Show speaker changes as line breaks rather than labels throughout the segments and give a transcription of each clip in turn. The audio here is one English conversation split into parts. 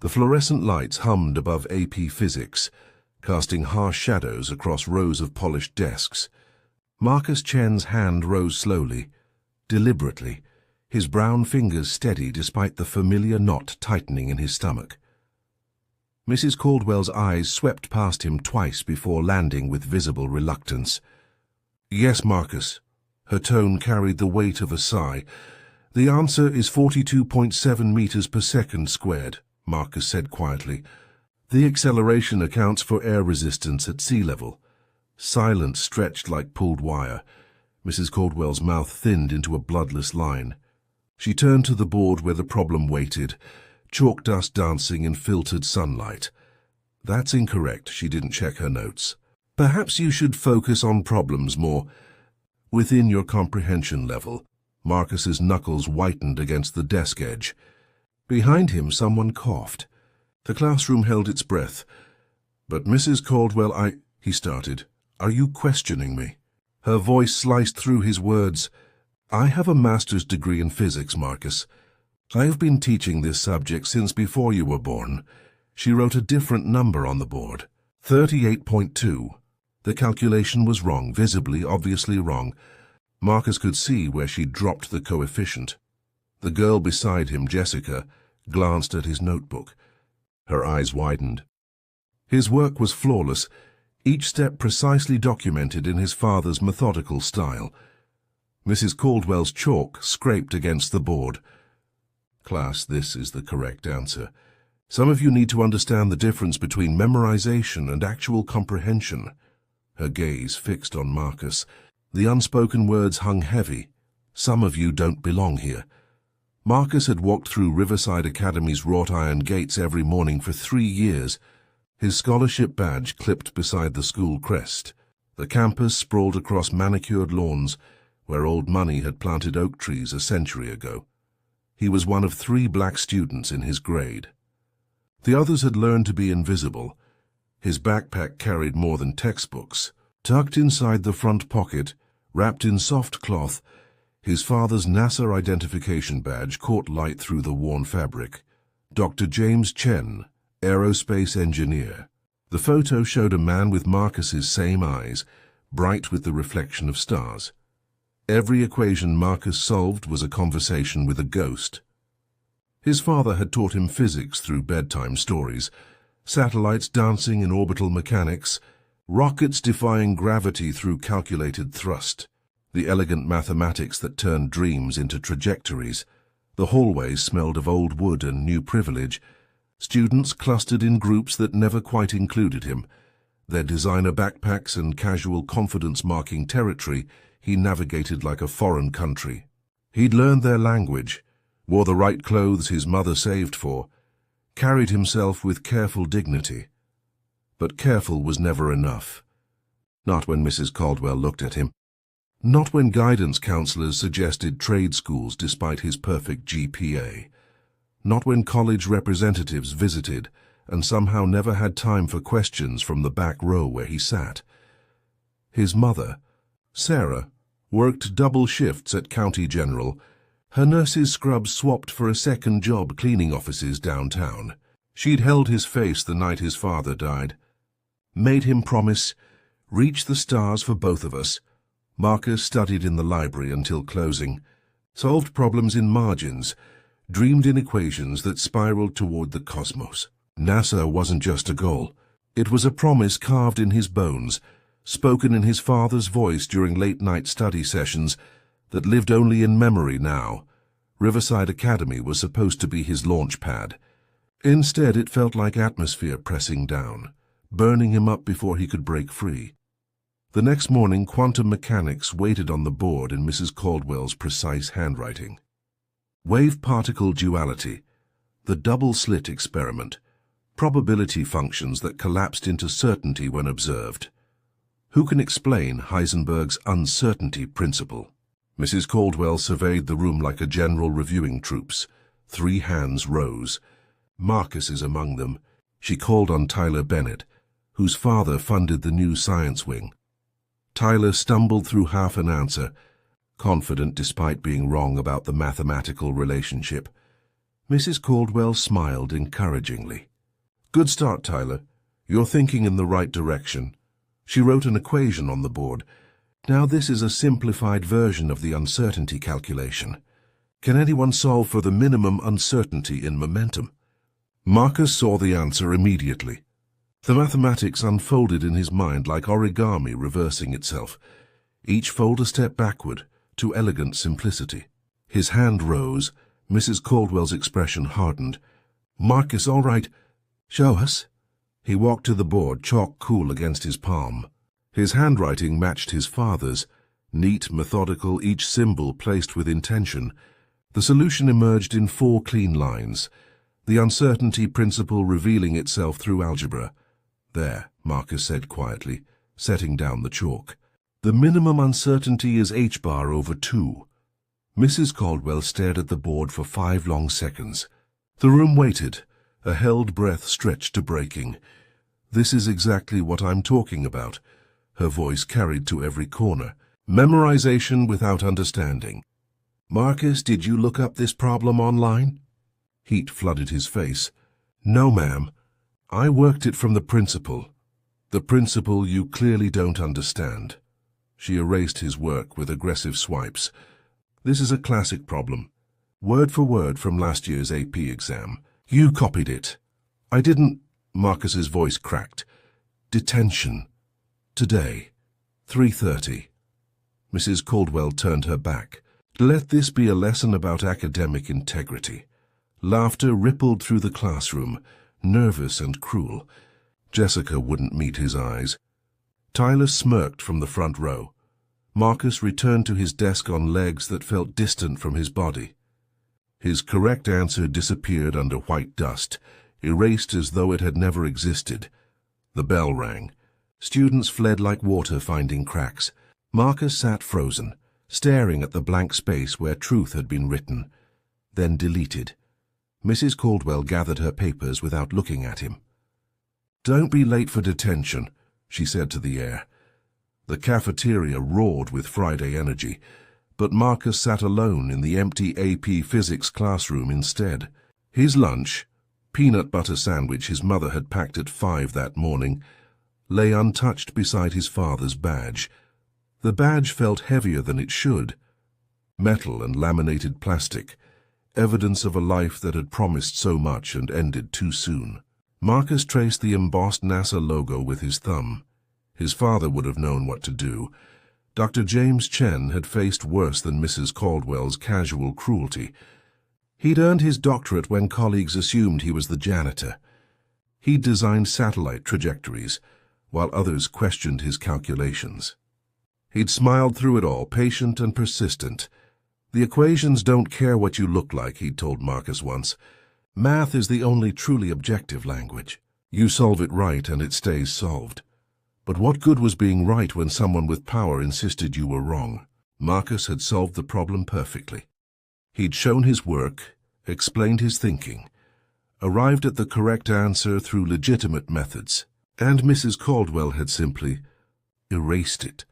The fluorescent lights hummed above AP Physics, casting harsh shadows across rows of polished desks. Marcus Chen's hand rose slowly, deliberately, his brown fingers steady despite the familiar knot tightening in his stomach. Mrs. Caldwell's eyes swept past him twice before landing with visible reluctance. "Yes, Marcus." Her tone carried the weight of a sigh. "The answer is 42.7 meters per second squared," Marcus said quietly. "The acceleration accounts for air resistance at sea level." Silence stretched like pulled wire. Mrs. Caldwell's mouth thinned into a bloodless line. She turned to the board where the problem waited, chalk dust dancing in filtered sunlight. "That's incorrect," she didn't check her notes. "Perhaps you should focus on problems more within your comprehension level." Marcus's knuckles whitened against the desk edge. Behind him, someone coughed. The classroom held its breath. "But Mrs. Caldwell, he started. "Are you questioning me?" Her voice sliced through his words. "I have a master's degree in physics, Marcus. I have been teaching this subject since before you were born." She wrote a different number on the board. 38.2. The calculation was wrong, visibly, obviously wrong. Marcus could see where she dropped the coefficient. The girl beside him, Jessica, glanced at his notebook. Her eyes widened. His work was flawless, each step precisely documented in his father's methodical style. Mrs. Caldwell's chalk scraped against the board. "Class, this is the correct answer. Some of you need to understand the difference between memorization and actual comprehension." Her gaze fixed on Marcus. The unspoken words hung heavy. "Some of you don't belong here." Marcus had walked through Riverside Academy's wrought iron gates every morning for 3 years, his scholarship badge clipped beside the school crest. The campus sprawled across manicured lawns where old money had planted oak trees a century ago. He was one of 3 black students in his grade. The others had learned to be invisible. His backpack carried more than textbooks. Tucked inside the front pocket, wrapped in soft cloth, his father's NASA identification badge caught light through the worn fabric. Dr. James Chen, aerospace engineer. The photo showed a man with Marcus's same eyes, bright with the reflection of stars. Every equation Marcus solved was a conversation with a ghost. His father had taught him physics through bedtime stories, satellites dancing in orbital mechanics, rockets defying gravity through calculated thrust, the elegant mathematics that turned dreams into trajectories. The hallways smelled of old wood and new privilege. Students clustered in groups that never quite included him. Their designer backpacks and casual confidence marking territory, he navigated like a foreign country. He'd learned their language, wore the right clothes his mother saved for, carried himself with careful dignity. But careful was never enough. Not when Mrs. Caldwell looked at him. Not when guidance counselors suggested trade schools despite his perfect GPA. Not when college representatives visited and somehow never had time for questions from the back row where he sat. His mother, Sarah, worked double shifts at County General. Her nurse's scrub swapped for a second job cleaning offices downtown. She'd held his face the night his father died. Made him promise, reach the stars for both of us. Marcus studied in the library until closing, solved problems in margins, dreamed in equations that spiraled toward the cosmos. NASA wasn't just a goal. It was a promise carved in his bones, spoken in his father's voice during late-night study sessions that lived only in memory now. Riverside Academy was supposed to be his launch pad. Instead, it felt like atmosphere pressing down, burning him up before he could break free. The next morning, quantum mechanics waited on the board in Mrs. Caldwell's precise handwriting. Wave-particle duality, the double-slit experiment, probability functions that collapsed into certainty when observed. Who can explain Heisenberg's uncertainty principle? Mrs. Caldwell surveyed the room like a general reviewing troops. 3 hands rose. Marcus is among them. She called on Tyler Bennett, whose father funded the new science wing. Tyler stumbled through half an answer, confident despite being wrong about the mathematical relationship. Mrs. Caldwell smiled encouragingly. "Good start, Tyler. You're thinking in the right direction." She wrote an equation on the board. "Now this is a simplified version of the uncertainty calculation. Can anyone solve for the minimum uncertainty in momentum?" Marcus saw the answer immediately. The mathematics unfolded in his mind like origami reversing itself, each fold a step backward to elegant simplicity. His hand rose. Mrs. Caldwell's expression hardened. "Marcus, all right. Show us." He walked to the board, chalk cool against his palm. His handwriting matched his father's, neat, methodical, each symbol placed with intention. The solution emerged in 4 clean lines, the uncertainty principle revealing itself through algebra. "There," Marcus said quietly, setting down the chalk. "The minimum uncertainty is h bar over 2. Mrs. Caldwell stared at the board for 5 long seconds. The room waited, a held breath stretched to breaking. "This is exactly what I'm talking about," her voice carried to every corner. "Memorization without understanding." "Marcus, did you look up this problem online?" Heat flooded his face. "No, ma'am. I worked it from the principle. The principle you clearly don't understand." She erased his work with aggressive swipes. "This is a classic problem. Word for word from last year's AP exam. You copied it." "I didn't." Marcus's voice cracked. "Detention. Today. 3:30. Mrs. Caldwell turned her back. Let this be a lesson about academic integrity. Laughter rippled through the classroom, nervous and cruel. Jessica wouldn't meet his eyes. Tyler smirked from the front row. Marcus returned to his desk on legs that felt distant from his body. His correct answer disappeared under white dust, erased as though it had never existed. The bell rang. Students fled like water finding cracks. Marcus sat frozen, staring at the blank space where truth had been written, then deleted. Mrs. Caldwell gathered her papers without looking at him. "Don't be late for detention," she said to the air. The cafeteria roared with Friday energy, but Marcus sat alone in the empty AP physics classroom instead. His lunch, peanut butter sandwich his mother had packed at 5 that morning, lay untouched beside his father's badge. The badge felt heavier than it should. Metal and laminated plastic, evidence of a life that had promised so much and ended too soon. Marcus traced the embossed NASA logo with his thumb. His father would have known what to do. Dr. James Chen had faced worse than Mrs. Caldwell's casual cruelty. He'd earned his doctorate when colleagues assumed he was the janitor. He'd designed satellite trajectories, while others questioned his calculations. He'd smiled through it all, patient and persistent. "The equations don't care what you look like," he'd told Marcus once. "Math is the only truly objective language. You solve it right and it stays solved." But what good was being right when someone with power insisted you were wrong? Marcus had solved the problem perfectly. He'd shown his work, explained his thinking, arrived at the correct answer through legitimate methods, and Mrs. Caldwell had simply erased it.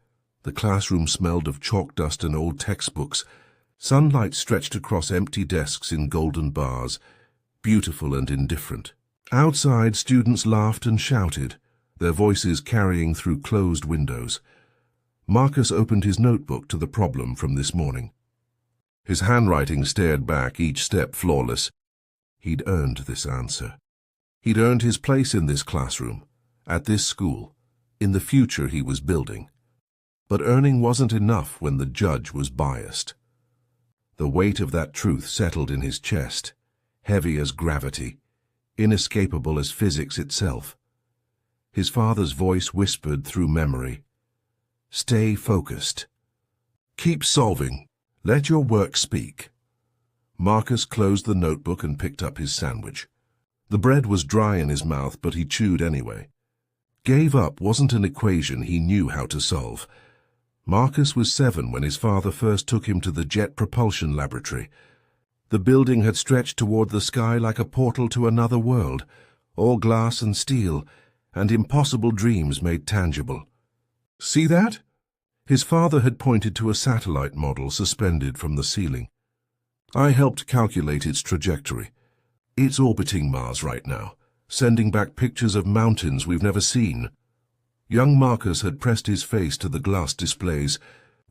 The classroom smelled of chalk dust and old textbooks. Sunlight stretched across empty desks in golden bars, beautiful and indifferent. Outside, students laughed and shouted, their voices carrying through closed windows. Marcus opened his notebook to the problem from this morning. His handwriting stared back, each step flawless. He'd earned this answer. He'd earned his place in this classroom, at this school, in the future he was building. But earning wasn't enough when the judge was biased. The weight of that truth settled in his chest, heavy as gravity, inescapable as physics itself. His father's voice whispered through memory, "Stay focused. Keep solving. Let your work speak." Marcus closed the notebook and picked up his sandwich. The bread was dry in his mouth, but he chewed anyway. Gave up wasn't an equation he knew how to solve. Marcus was 7 when his father first took him to the Jet Propulsion Laboratory. The building had stretched toward the sky like a portal to another world, all glass and steel, and impossible dreams made tangible. "See that?" His father had pointed to a satellite model suspended from the ceiling. "I helped calculate its trajectory. It's orbiting Mars right now, sending back pictures of mountains we've never seen. Young Marcus had pressed his face to the glass displays,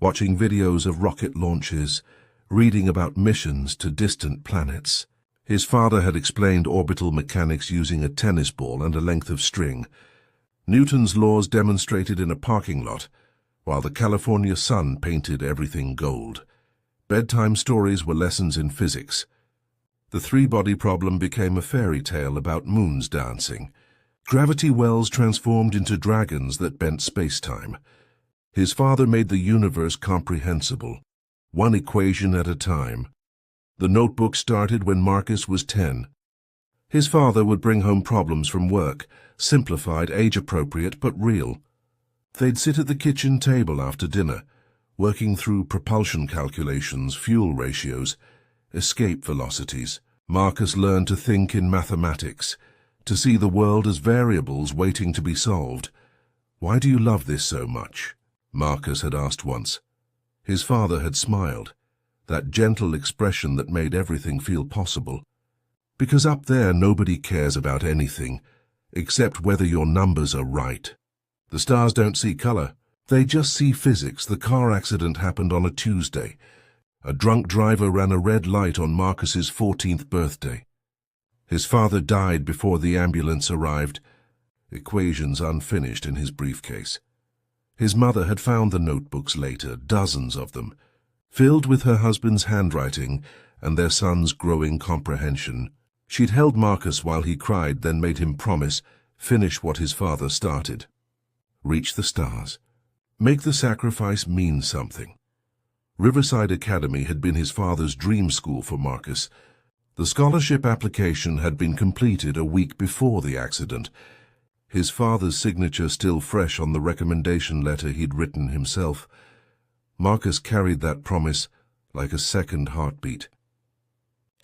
watching videos of rocket launches, reading about missions to distant planets. His father had explained orbital mechanics using a tennis ball and a length of string. Newton's laws demonstrated in a parking lot, while the California sun painted everything gold. Bedtime stories were lessons in physics. The three-body problem became a fairy tale about moons dancing. Gravity wells transformed into dragons that bent space-time. His father made the universe comprehensible, one equation at a time. The notebook started when Marcus was 10. His father would bring home problems from work, simplified, age-appropriate, but real. They'd sit at the kitchen table after dinner, working through propulsion calculations, fuel ratios, escape velocities. Marcus learned to think in mathematics, to see the world as variables waiting to be solved. "Why do you love this so much?" Marcus had asked once. His father had smiled, that gentle expression that made everything feel possible. "Because up there nobody cares about anything, except whether your numbers are right. The stars don't see color. They just see physics. The car accident happened on a Tuesday. A drunk driver ran a red light on Marcus's 14th birthday. His father died before the ambulance arrived, equations unfinished in his briefcase. His mother had found the notebooks later, dozens of them, filled with her husband's handwriting and their son's growing comprehension. She'd held Marcus while he cried, then made him promise, finish what his father started. Reach the stars. Make the sacrifice mean something. Riverside Academy had been his father's dream school for Marcus. The scholarship application had been completed a week before the accident, his father's signature still fresh on the recommendation letter he'd written himself. Marcus carried that promise like a second heartbeat.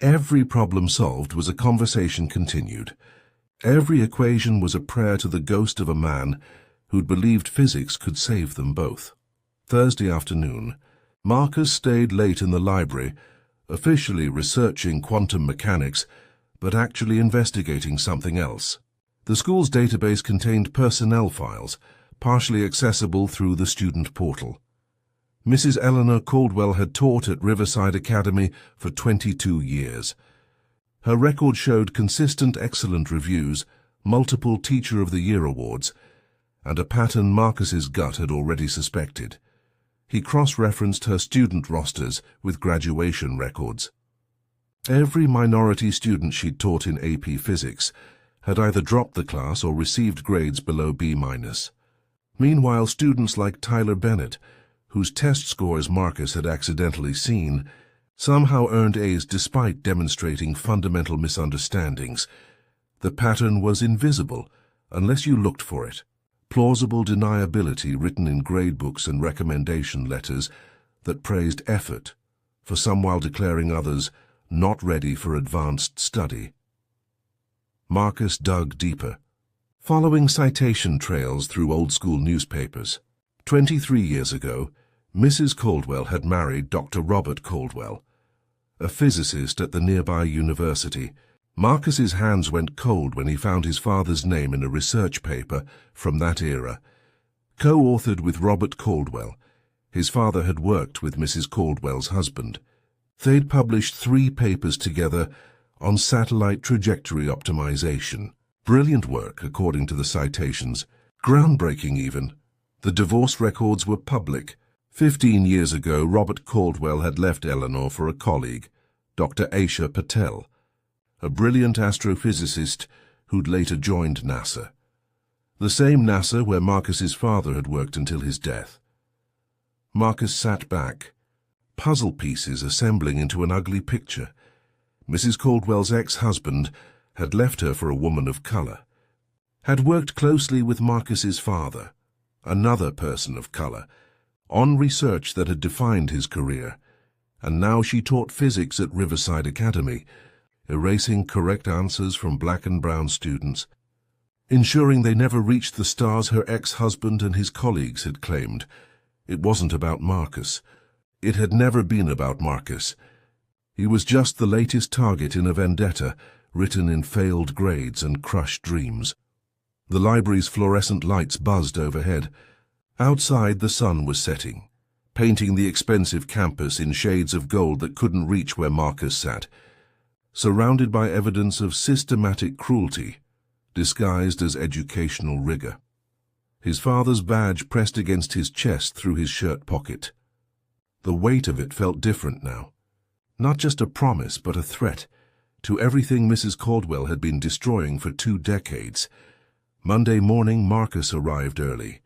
Every problem solved was a conversation continued. Every equation was a prayer to the ghost of a man who'd believed physics could save them both. Thursday afternoon, Marcus stayed late in the library, officially researching quantum mechanics, but actually investigating something else. The school's database contained personnel files, partially accessible through the student portal. Mrs. Eleanor Caldwell had taught at Riverside Academy for 22 years. Her record showed consistent excellent reviews, multiple Teacher of the Year awards, and a pattern Marcus's gut had already suspected. He cross-referenced her student rosters with graduation records. Every minority student she'd taught in AP Physics had either dropped the class or received grades below B-. Meanwhile, students like Tyler Bennett, whose test scores Marcus had accidentally seen, somehow earned A's despite demonstrating fundamental misunderstandings. The pattern was invisible unless you looked for it. Plausible deniability written in gradebooks and recommendation letters that praised effort, for some while declaring others not ready for advanced study. Marcus dug deeper, following citation trails through old-school newspapers. 23 years ago, Mrs. Caldwell had married Dr. Robert Caldwell, a physicist at the nearby university. Marcus's hands went cold when he found his father's name in a research paper from that era. Co-authored with Robert Caldwell, his father had worked with Mrs. Caldwell's husband. They'd published 3 papers together on satellite trajectory optimization. Brilliant work, according to the citations. Groundbreaking, even. The divorce records were public. 15 years ago, Robert Caldwell had left Eleanor for a colleague, Dr. Asha Patel, a brilliant astrophysicist who'd later joined NASA. The same NASA where Marcus's father had worked until his death. Marcus sat back, puzzle pieces assembling into an ugly picture. Mrs. Caldwell's ex-husband had left her for a woman of color, had worked closely with Marcus's father, another person of color, on research that had defined his career, and now she taught physics at Riverside Academy, erasing correct answers from black and brown students, ensuring they never reached the stars her ex-husband and his colleagues had claimed. It wasn't about Marcus. It had never been about Marcus. He was just the latest target in a vendetta, written in failed grades and crushed dreams. The library's fluorescent lights buzzed overhead. Outside, the sun was setting, painting the expensive campus in shades of gold that couldn't reach where Marcus sat, surrounded by evidence of systematic cruelty, disguised as educational rigor. His father's badge pressed against his chest through his shirt pocket. The weight of it felt different now. Not just a promise, but a threat to everything Mrs. Caldwell had been destroying for 2 decades. Monday morning, Marcus arrived early.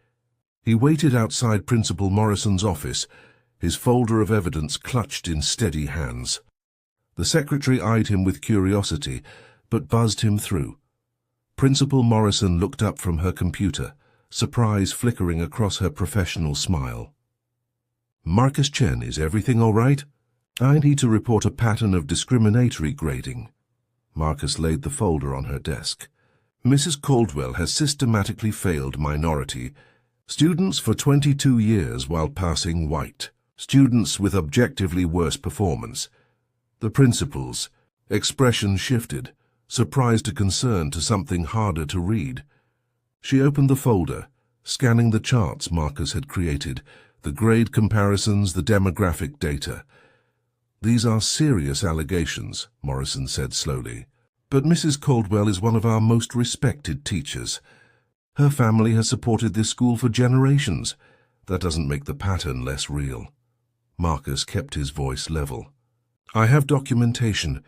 He waited outside Principal Morrison's office, his folder of evidence clutched in steady hands. The secretary eyed him with curiosity, but buzzed him through. Principal Morrison looked up from her computer, surprise flickering across her professional smile. "Marcus Chen, is everything all right? I need to report a pattern of discriminatory grading." Marcus laid the folder on her desk. "Mrs. Caldwell has systematically failed minority students for 22 years while passing white students with objectively worse performance." The principal's expression shifted, surprise to concern to something harder to read. She opened the folder, scanning the charts Marcus had created, the grade comparisons, the demographic data. "These are serious allegations," Morrison said slowly. "But Mrs. Caldwell is one of our most respected teachers. Her family has supported this school for generations. That doesn't make the pattern less real." Marcus kept his voice level. "I have documentation,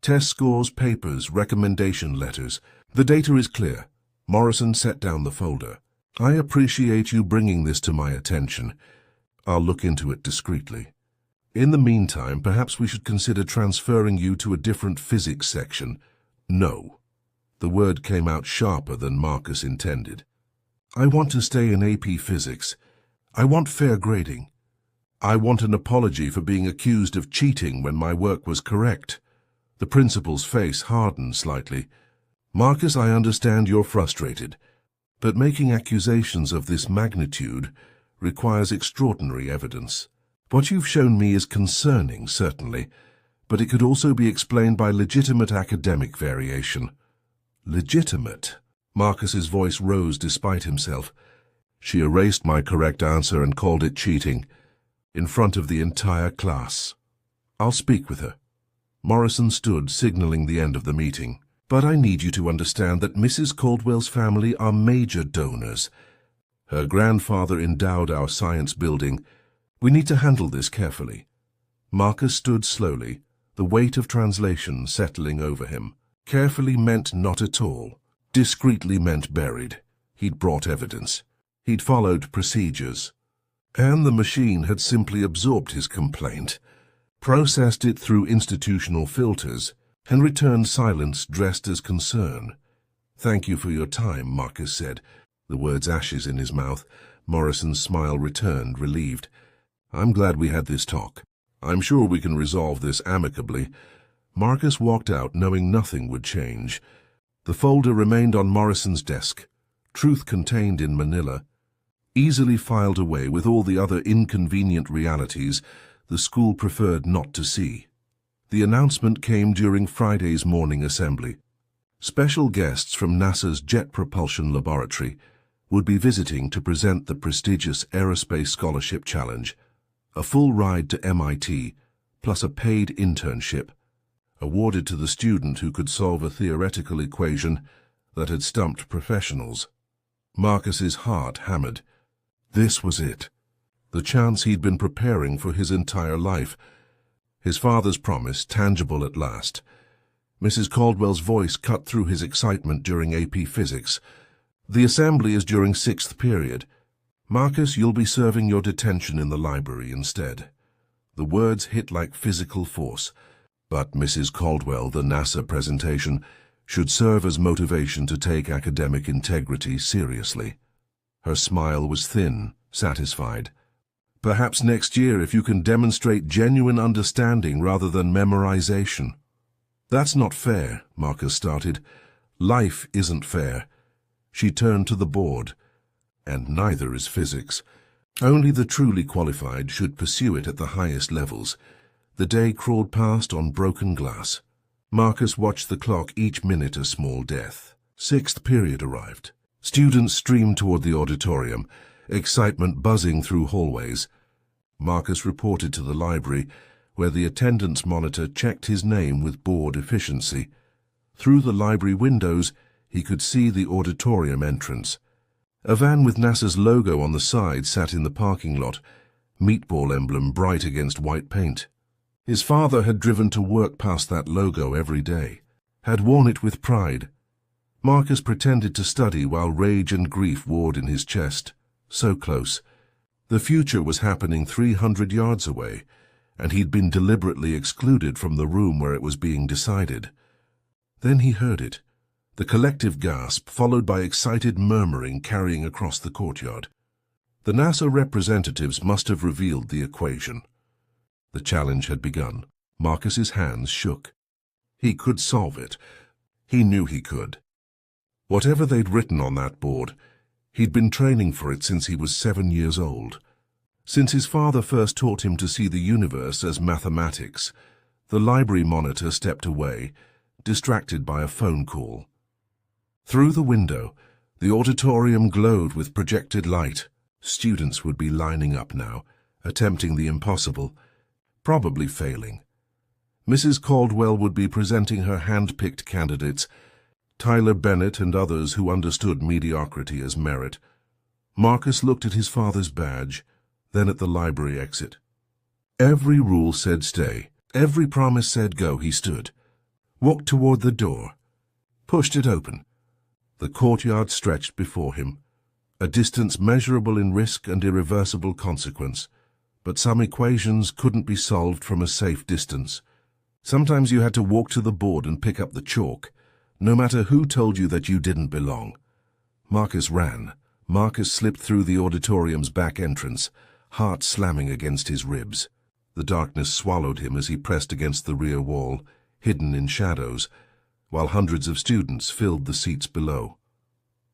test scores, papers, recommendation letters. The data is clear." Morrison set down the folder. "I appreciate you bringing this to my attention. I'll look into it discreetly. In the meantime, perhaps we should consider transferring you to a different physics section." "No." The word came out sharper than Marcus intended. "I want to stay in AP Physics. I want fair grading. I want an apology for being accused of cheating when my work was correct." The principal's face hardened slightly. "Marcus, I understand you're frustrated, but making accusations of this magnitude requires extraordinary evidence. What you've shown me is concerning, certainly, but it could also be explained by legitimate academic variation." "Legitimate?" Marcus's voice rose despite himself. "She erased my correct answer and called it cheating, in front of the entire class. I'll speak with her." Morrison stood, signaling the end of the meeting. "But I need you to understand that Mrs. Caldwell's family are major donors. Her grandfather endowed our science building. We need to handle this carefully." Marcus stood slowly, the weight of translation settling over him. Carefully meant not at all. Discreetly meant buried. He'd brought evidence. He'd followed procedures. And the machine had simply absorbed his complaint, processed it through institutional filters, and returned silence dressed as concern. "Thank you for your time," Marcus said, the words ashes in his mouth. Morrison's smile returned, relieved. "I'm glad we had this talk. I'm sure we can resolve this amicably." Marcus walked out, knowing nothing would change. The folder remained on Morrison's desk, truth contained in manila, easily filed away with all the other inconvenient realities the school preferred not to see. The announcement came during Friday's morning assembly. Special guests from NASA's Jet Propulsion Laboratory would be visiting to present the prestigious Aerospace Scholarship Challenge, a full ride to MIT, plus a paid internship, awarded to the student who could solve a theoretical equation that had stumped professionals. Marcus's heart hammered. This was it, the chance he'd been preparing for his entire life. His father's promise, tangible at last. Mrs. Caldwell's voice cut through his excitement during AP Physics. "The assembly is during 6th period. Marcus, you'll be serving your detention in the library instead." The words hit like physical force. But Mrs. Caldwell, the NASA presentation, should serve as motivation to take academic integrity seriously. Her smile was thin, satisfied. "Perhaps next year if you can demonstrate genuine understanding rather than memorization." "That's not fair," Marcus started. "Life isn't fair." She turned to the board. "And neither is physics. Only the truly qualified should pursue it at the highest levels." The day crawled past on broken glass. Marcus watched the clock, each minute a small death. Sixth period arrived. Students streamed toward the auditorium, excitement buzzing through hallways. Marcus reported to the library, where the attendance monitor checked his name with board efficiency. Through the library windows, he could see the auditorium entrance. A van with NASA's logo on the side sat in the parking lot, meatball emblem bright against white paint. His father had driven to work past that logo every day, had worn it with pride. Marcus pretended to study while rage and grief warred in his chest. So close. The future was happening 300 yards away, and he'd been deliberately excluded from the room where it was being decided. Then he heard it, the collective gasp followed by excited murmuring carrying across the courtyard. The NASA representatives must have revealed the equation. The challenge had begun. Marcus's hands shook. He could solve it. He knew he could. Whatever they'd written on that board, he'd been training for it since he was 7 years old. Since his father first taught him to see the universe as mathematics, the library monitor stepped away, distracted by a phone call. Through the window, the auditorium glowed with projected light. Students would be lining up now, attempting the impossible, probably failing. Mrs. Caldwell would be presenting her hand-picked candidates, Tyler Bennett and others who understood mediocrity as merit. Marcus looked at his father's badge, then at the library exit. Every rule said stay, every promise said go. He stood, walked toward the door, pushed it open. The courtyard stretched before him, a distance measurable in risk and irreversible consequence. But some equations couldn't be solved from a safe distance. Sometimes you had to walk to the board and pick up the chalk, no matter who told you that you didn't belong. Marcus ran. Marcus slipped through the auditorium's back entrance, heart slamming against his ribs. The darkness swallowed him as he pressed against the rear wall, hidden in shadows, while hundreds of students filled the seats below.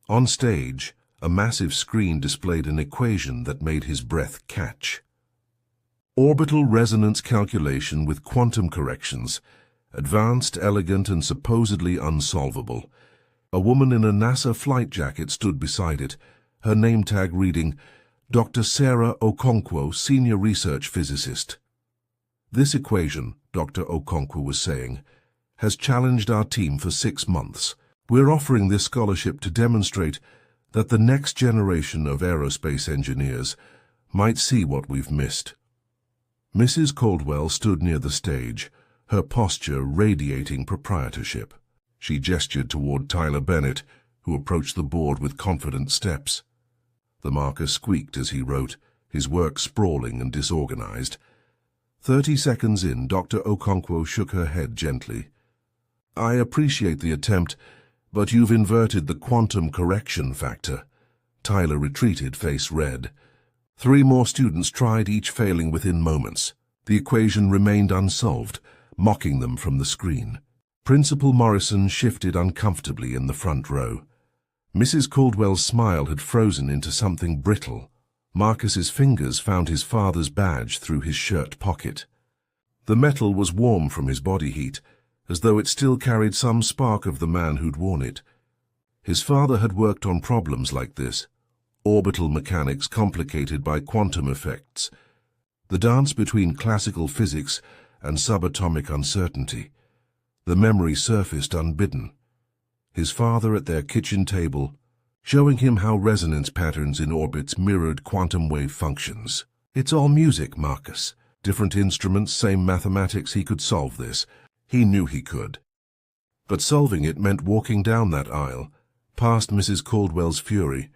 On stage, a massive screen displayed an equation that made his breath catch. Orbital resonance calculation with quantum corrections, advanced, elegant, and supposedly unsolvable. A woman in a NASA flight jacket stood beside it, her name tag reading, Dr. Sarah Okonkwo, Senior Research Physicist. This equation, Dr. Okonkwo was saying, has challenged our team for 6 months. We're offering this scholarship to demonstrate that the next generation of aerospace engineers might see what we've missed. Mrs. Caldwell stood near the stage, her posture radiating proprietorship. She gestured toward Tyler Bennett, who approached the board with confident steps. The marker squeaked as he wrote, his work sprawling and disorganized. 30 seconds in, Dr. Okonkwo shook her head gently. I appreciate the attempt, but you've inverted the quantum correction factor. Tyler retreated, face red. 3 more students tried, each failing within moments. The equation remained unsolved, mocking them from the screen. Principal Morrison shifted uncomfortably in the front row. Mrs. Caldwell's smile had frozen into something brittle. Marcus's fingers found his father's badge through his shirt pocket. The metal was warm from his body heat, as though it still carried some spark of the man who'd worn it. His father had worked on problems like this, orbital mechanics complicated by quantum effects, the dance between classical physics and subatomic uncertainty. The memory surfaced unbidden. His father at their kitchen table, showing him how resonance patterns in orbits mirrored quantum wave functions. It's all music, Marcus. Different instruments, same mathematics. He could solve this. He knew he could. But solving it meant walking down that aisle, past Mrs. Caldwell's fury,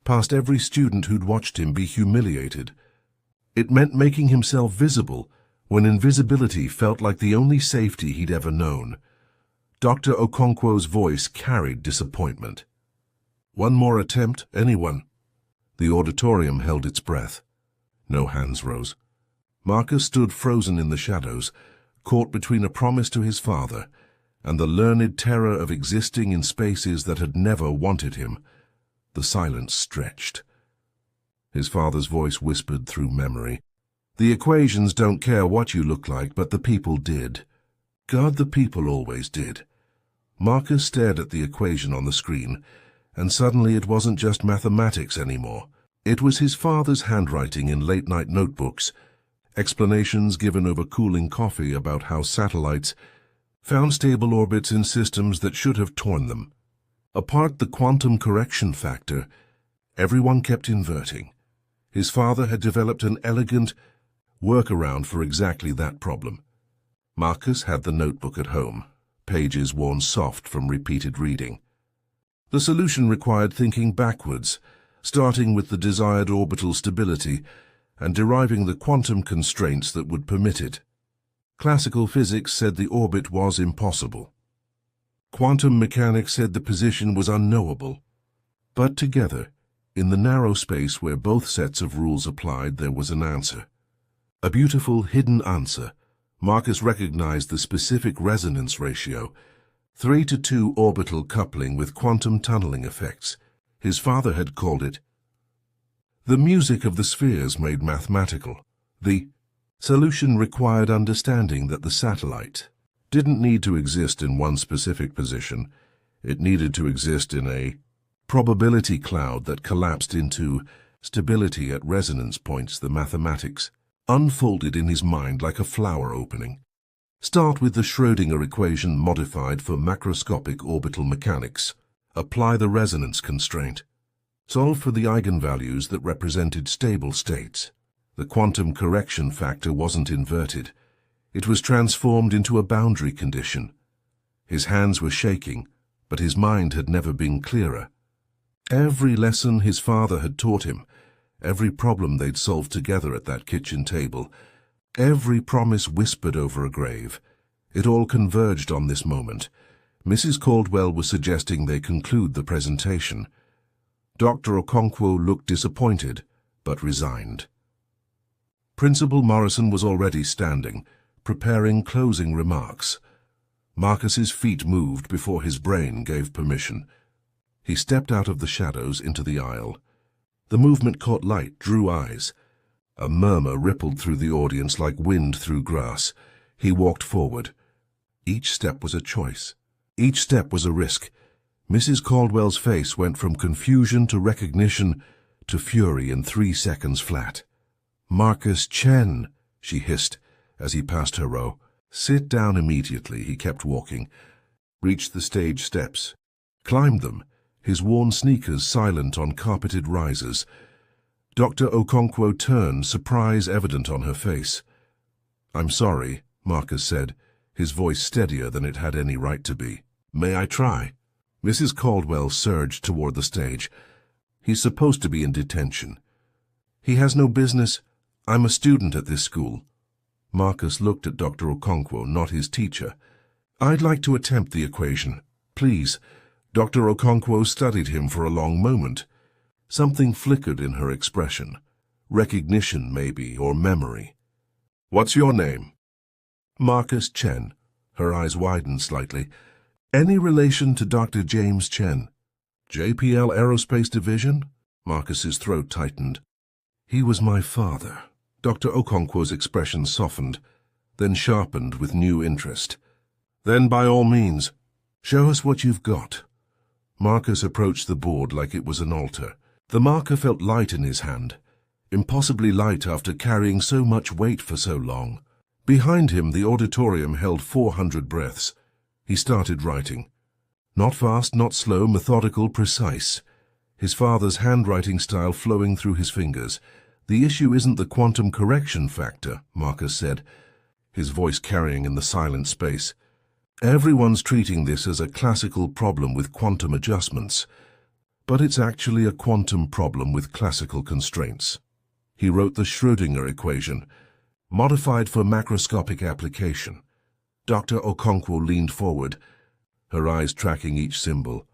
past every student who'd watched him be humiliated. It meant making himself visible when invisibility felt like the only safety he'd ever known. Dr. Okonkwo's voice carried disappointment. One more attempt, anyone? The auditorium held its breath. No hands rose. Marcus stood frozen in the shadows, caught between a promise to his father and the learned terror of existing in spaces that had never wanted him. The silence stretched. His father's voice whispered through memory. The equations don't care what you look like, but the people did. God, the people always did. Marcus stared at the equation on the screen, and suddenly it wasn't just mathematics anymore. It was his father's handwriting in late-night notebooks, explanations given over cooling coffee about how satellites found stable orbits in systems that should have torn them. Apart the quantum correction factor, everyone kept inverting. His father had developed an elegant workaround for exactly that problem. Marcus had the notebook at home, pages worn soft from repeated reading. The solution required thinking backwards, starting with the desired orbital stability and deriving the quantum constraints that would permit it. Classical physics said the orbit was impossible. Quantum mechanics said the position was unknowable. But together, in the narrow space where both sets of rules applied, there was an answer. A beautiful, hidden answer. Marcus recognized the specific resonance ratio, 3:2 orbital coupling with quantum tunneling effects. His father had called it the music of the spheres made mathematical. The solution required understanding that the satellite didn't need to exist in one specific position. It needed to exist in a probability cloud that collapsed into stability at resonance points. The mathematics unfolded in his mind like a flower opening. Start with the Schrödinger equation modified for macroscopic orbital mechanics. Apply the resonance constraint. Solve for the eigenvalues that represented stable states. The quantum correction factor wasn't inverted. It was transformed into a boundary condition. His hands were shaking, but his mind had never been clearer. Every lesson his father had taught him, every problem they'd solved together at that kitchen table, every promise whispered over a grave, it all converged on this moment. Mrs. Caldwell was suggesting they conclude the presentation. Dr. Okonkwo looked disappointed, but resigned. Principal Morrison was already standing, preparing closing remarks. Marcus's feet moved before his brain gave permission. He stepped out of the shadows into the aisle. The movement caught light, drew eyes. A murmur rippled through the audience like wind through grass. He walked forward. Each step was a choice. Each step was a risk. Mrs. Caldwell's face went from confusion to recognition to fury in 3 seconds flat. "Marcus Chen," she hissed as he passed her row. "Sit down immediately." He kept walking, reached the stage steps, climbed them, his worn sneakers silent on carpeted risers. Dr. Okonkwo turned, surprise evident on her face. "I'm sorry," Marcus said, his voice steadier than it had any right to be. "May I try?" Mrs. Caldwell surged toward the stage. "He's supposed to be in detention. He has no business. I'm a student at this school." Marcus looked at Dr. Okonkwo, not his teacher. "I'd like to attempt the equation. Please." Dr. Okonkwo studied him for a long moment. Something flickered in her expression. Recognition, maybe, or memory. "What's your name?" "Marcus Chen." Her eyes widened slightly. "Any relation to Dr. James Chen?" "JPL Aerospace Division?" Marcus's throat tightened. "He was my father." Dr. Okonkwo's expression softened, then sharpened with new interest. "Then by all means, show us what you've got." Marcus approached the board like it was an altar. The marker felt light in his hand, impossibly light after carrying so much weight for so long. Behind him, the auditorium held 400 breaths. He started writing. Not fast, not slow, methodical, precise. His father's handwriting style flowing through his fingers. "The issue isn't the quantum correction factor," Marcus said, his voice carrying in the silent space. "Everyone's treating this as a classical problem with quantum adjustments, but it's actually a quantum problem with classical constraints." He wrote the Schrödinger equation, modified for macroscopic application. Dr. Okonkwo leaned forward, her eyes tracking each symbol.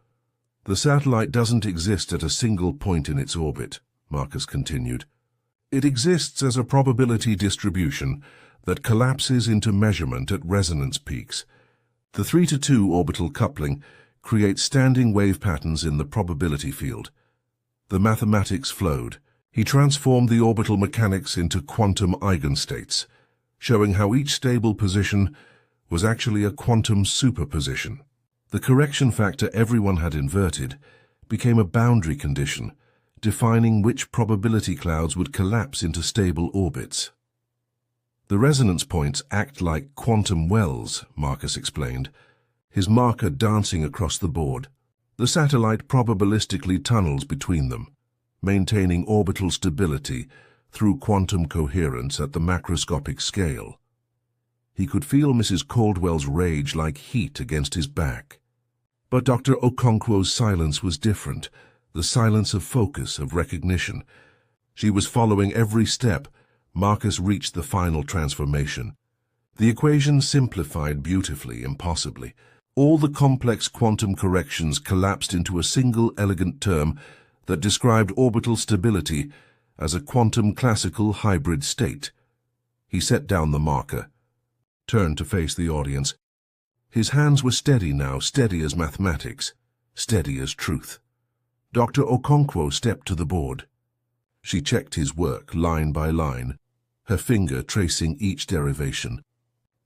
"The satellite doesn't exist at a single point in its orbit," Marcus continued. "It exists as a probability distribution that collapses into measurement at resonance peaks. The 3:2 orbital coupling creates standing wave patterns in the probability field." The mathematics flowed. He transformed the orbital mechanics into quantum eigenstates, showing how each stable position was actually a quantum superposition. The correction factor everyone had inverted became a boundary condition, defining which probability clouds would collapse into stable orbits. The resonance points act like quantum wells, Marcus explained, his marker dancing across the board. The satellite probabilistically tunnels between them, maintaining orbital stability through quantum coherence at the macroscopic scale. He could feel Mrs. Caldwell's rage like heat against his back. But Dr. Okonkwo's silence was different, the silence of focus, of recognition. She was following every step. Marcus reached the final transformation. The equation simplified beautifully, impossibly. All the complex quantum corrections collapsed into a single elegant term that described orbital stability as a quantum classical hybrid state. He set down the marker, turned to face the audience. His hands were steady now, steady as mathematics, steady as truth. Dr. Okonkwo stepped to the board. She checked his work line by line, her finger tracing each derivation.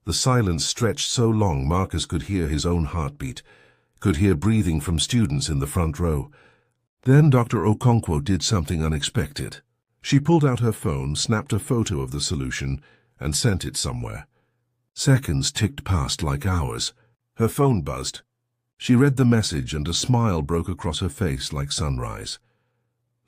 The silence stretched so long Marcus could hear his own heartbeat, could hear breathing from students in the front row. Then Dr. Okonkwo did something unexpected. She pulled out her phone, snapped a photo of the solution, and sent it somewhere. Seconds ticked past like hours. Her phone buzzed. She read the message and a smile broke across her face like sunrise.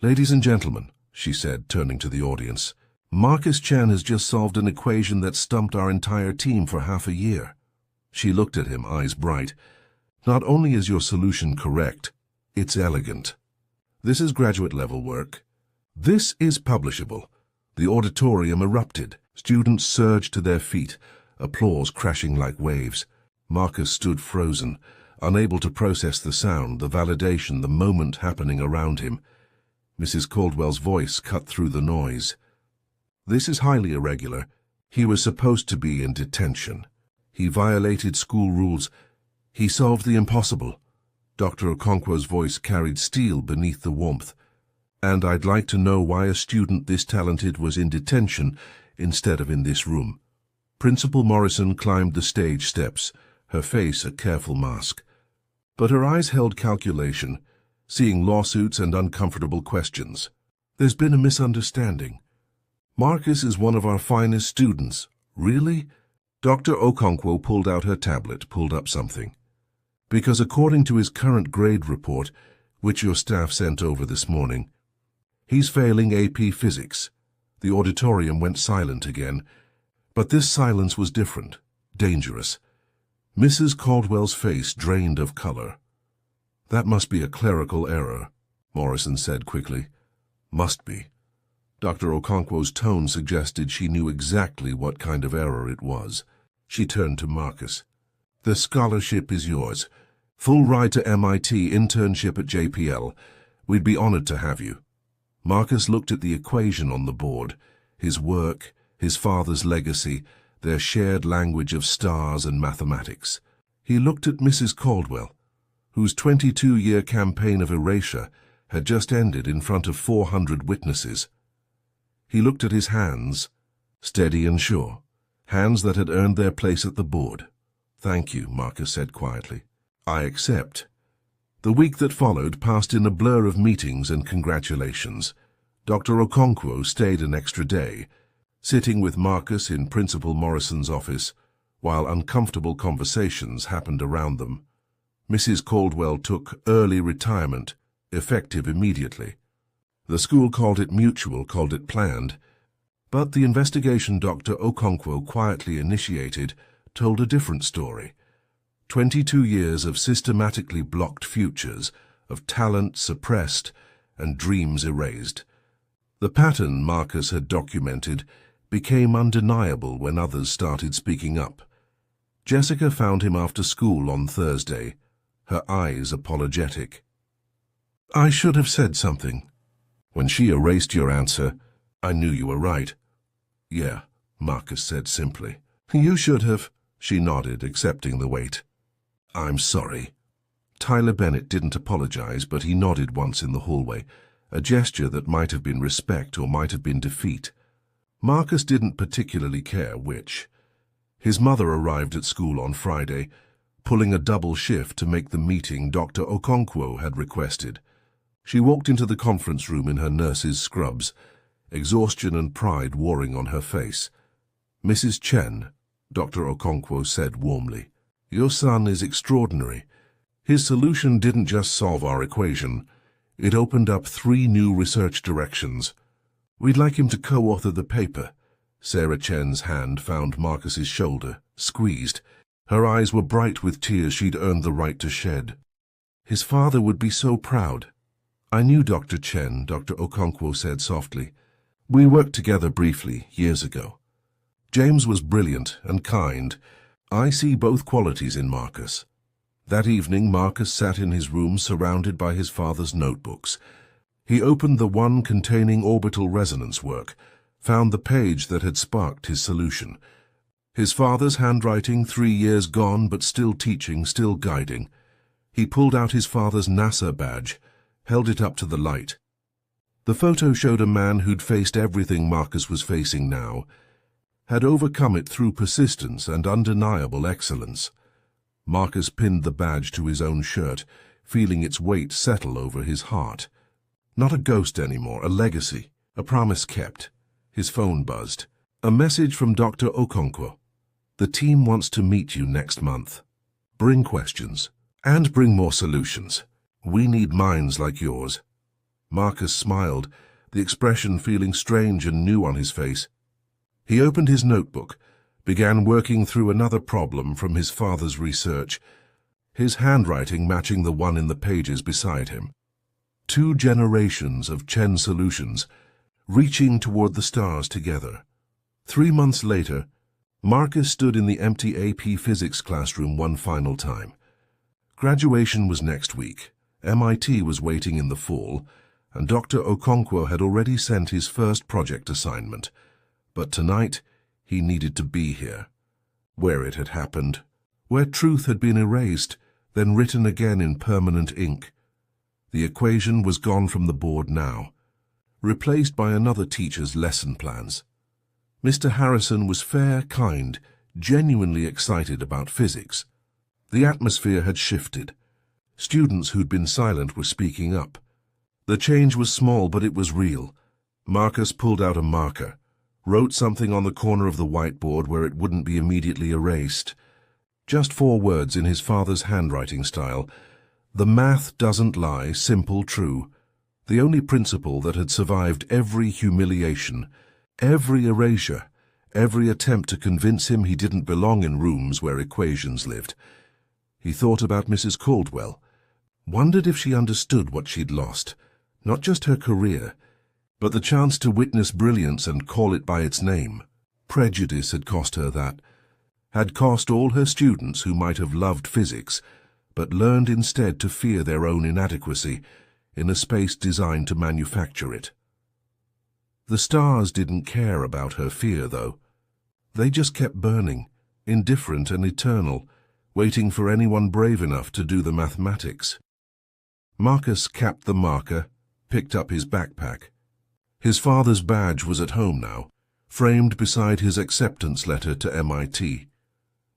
"Ladies and gentlemen," she said, turning to the audience, "Marcus Chen has just solved an equation that stumped our entire team for half a year." She looked at him, eyes bright. "Not only is your solution correct, it's elegant. This is graduate-level work. This is publishable." The auditorium erupted. Students surged to their feet, applause crashing like waves. Marcus stood frozen, unable to process the sound, the validation, the moment happening around him. Mrs. Caldwell's voice cut through the noise. "This is highly irregular. He was supposed to be in detention. He violated school rules. He solved the impossible." Dr. Okonkwo's voice carried steel beneath the warmth. "And I'd like to know why a student this talented was in detention instead of in this room." Principal Morrison climbed the stage steps, her face a careful mask. But her eyes held calculation, seeing lawsuits and uncomfortable questions. "There's been a misunderstanding. Marcus is one of our finest students." "Really?" Dr. Okonkwo pulled out her tablet, pulled up something. "Because according to his current grade report, which your staff sent over this morning, he's failing AP Physics." The auditorium went silent again. But this silence was different, dangerous. Mrs. Caldwell's face drained of color. "That must be a clerical error," Morrison said quickly. "Must be." Dr. Okonkwo's tone suggested she knew exactly what kind of error it was. She turned to Marcus. "The scholarship is yours. Full ride to MIT, internship at JPL. We'd be honored to have you." Marcus looked at the equation on the board, his work, his father's legacy, their shared language of stars and mathematics. He looked at Mrs. Caldwell, whose 22-year campaign of erasure had just ended in front of 400 witnesses. He looked at his hands, steady and sure, hands that had earned their place at the board. "Thank you," Marcus said quietly. "I accept." The week that followed passed in a blur of meetings and congratulations. Dr. Okonkwo stayed an extra day, sitting with Marcus in Principal Morrison's office, while uncomfortable conversations happened around them. Mrs. Caldwell took early retirement, effective immediately. The school called it mutual, called it planned, but the investigation Dr. Okonkwo quietly initiated told a different story. 22 years of systematically blocked futures, of talent suppressed and dreams erased. The pattern Marcus had documented became undeniable when others started speaking up. Jessica found him after school on Thursday, her eyes apologetic. "I should have said something." When she erased your answer, "I knew you were right." "Yeah," Marcus said simply. "You should have." She nodded, accepting the weight. "I'm sorry." Tyler Bennett didn't apologize, but he nodded once in the hallway, a gesture that might have been respect or might have been defeat. Marcus didn't particularly care which. His mother arrived at school on Friday, pulling a double shift to make the meeting Dr. Okonkwo had requested. She walked into the conference room in her nurse's scrubs, exhaustion and pride warring on her face. "Mrs. Chen," Dr. Okonkwo said warmly, "your son is extraordinary. His solution didn't just solve our equation, it opened up 3 new research directions. We'd like him to co-author the paper." Sarah Chen's hand found Marcus's shoulder, squeezed. Her eyes were bright with tears she'd earned the right to shed. "His father would be so proud." "I knew Dr. Chen," Dr. Okonkwo said softly. "We worked together briefly, years ago. James was brilliant and kind. I see both qualities in Marcus." That evening, Marcus sat in his room surrounded by his father's notebooks. He opened the one containing orbital resonance work, found the page that had sparked his solution. His father's handwriting, 3 years gone, but still teaching, still guiding. He pulled out his father's NASA badge, held it up to the light. The photo showed a man who'd faced everything Marcus was facing now, had overcome it through persistence and undeniable excellence. Marcus pinned the badge to his own shirt, feeling its weight settle over his heart. Not a ghost anymore, a legacy, a promise kept. His phone buzzed. "A message from Dr. Okonkwo. The team wants to meet you next month. Bring questions, and bring more solutions. We need minds like yours." Marcus smiled, the expression feeling strange and new on his face. He opened his notebook, began working through another problem from his father's research, his handwriting matching the one in the pages beside him. 2 generations of Chen solutions, reaching toward the stars together. 3 months later, Marcus stood in the empty AP Physics classroom one final time. Graduation was next week, MIT was waiting in the fall, and Dr. Okonkwo had already sent his first project assignment. But tonight, he needed to be here, where it had happened, where truth had been erased, then written again in permanent ink. The equation was gone from the board now, replaced by another teacher's lesson plans. Mr. Harrison was fair, kind, genuinely excited about physics. The atmosphere had shifted. Students who'd been silent were speaking up. The change was small, but it was real. Marcus pulled out a marker, wrote something on the corner of the whiteboard where it wouldn't be immediately erased. Just 4 words in his father's handwriting style. "The math doesn't lie, simple, true." The only principle that had survived every humiliation, every erasure, every attempt to convince him he didn't belong in rooms where equations lived. He thought about Mrs. Caldwell, wondered if she understood what she'd lost, not just her career, but the chance to witness brilliance and call it by its name. Prejudice had cost her that, had cost all her students who might have loved physics, but learned instead to fear their own inadequacy in a space designed to manufacture it. The stars didn't care about her fear, though. They just kept burning, indifferent and eternal, waiting for anyone brave enough to do the mathematics. Marcus capped the marker, picked up his backpack. His father's badge was at home now, framed beside his acceptance letter to MIT.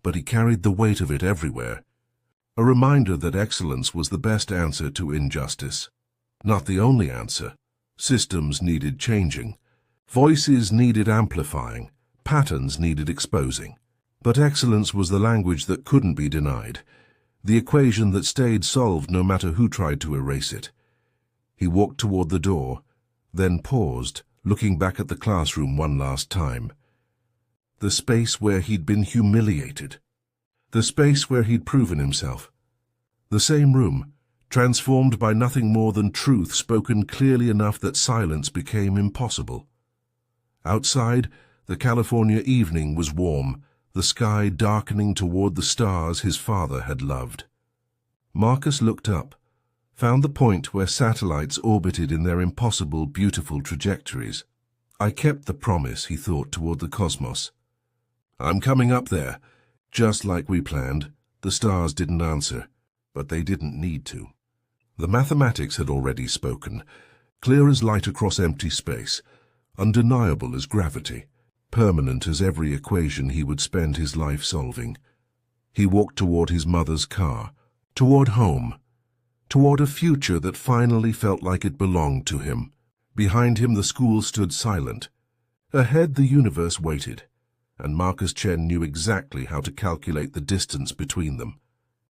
But he carried the weight of it everywhere, a reminder that excellence was the best answer to injustice. Not the only answer. Systems needed changing. Voices needed amplifying. Patterns needed exposing. But excellence was the language that couldn't be denied, the equation that stayed solved no matter who tried to erase it. He walked toward the door, then paused, looking back at the classroom one last time. The space where he'd been humiliated. The space where he'd proven himself. The same room, transformed by nothing more than truth spoken clearly enough that silence became impossible. Outside, the California evening was warm, the sky darkening toward the stars his father had loved. Marcus looked up, found the point where satellites orbited in their impossible, beautiful trajectories. I kept the promise, he thought, toward the cosmos. I'm coming up there. Just like we planned, the stars didn't answer, but they didn't need to. The mathematics had already spoken, clear as light across empty space, undeniable as gravity. permanent as every equation he would spend his life solving. He walked toward his mother's car, toward home, toward a future that finally felt like it belonged to him. Behind him the school stood silent. Ahead the universe waited, and Marcus Chen knew exactly how to calculate the distance between them.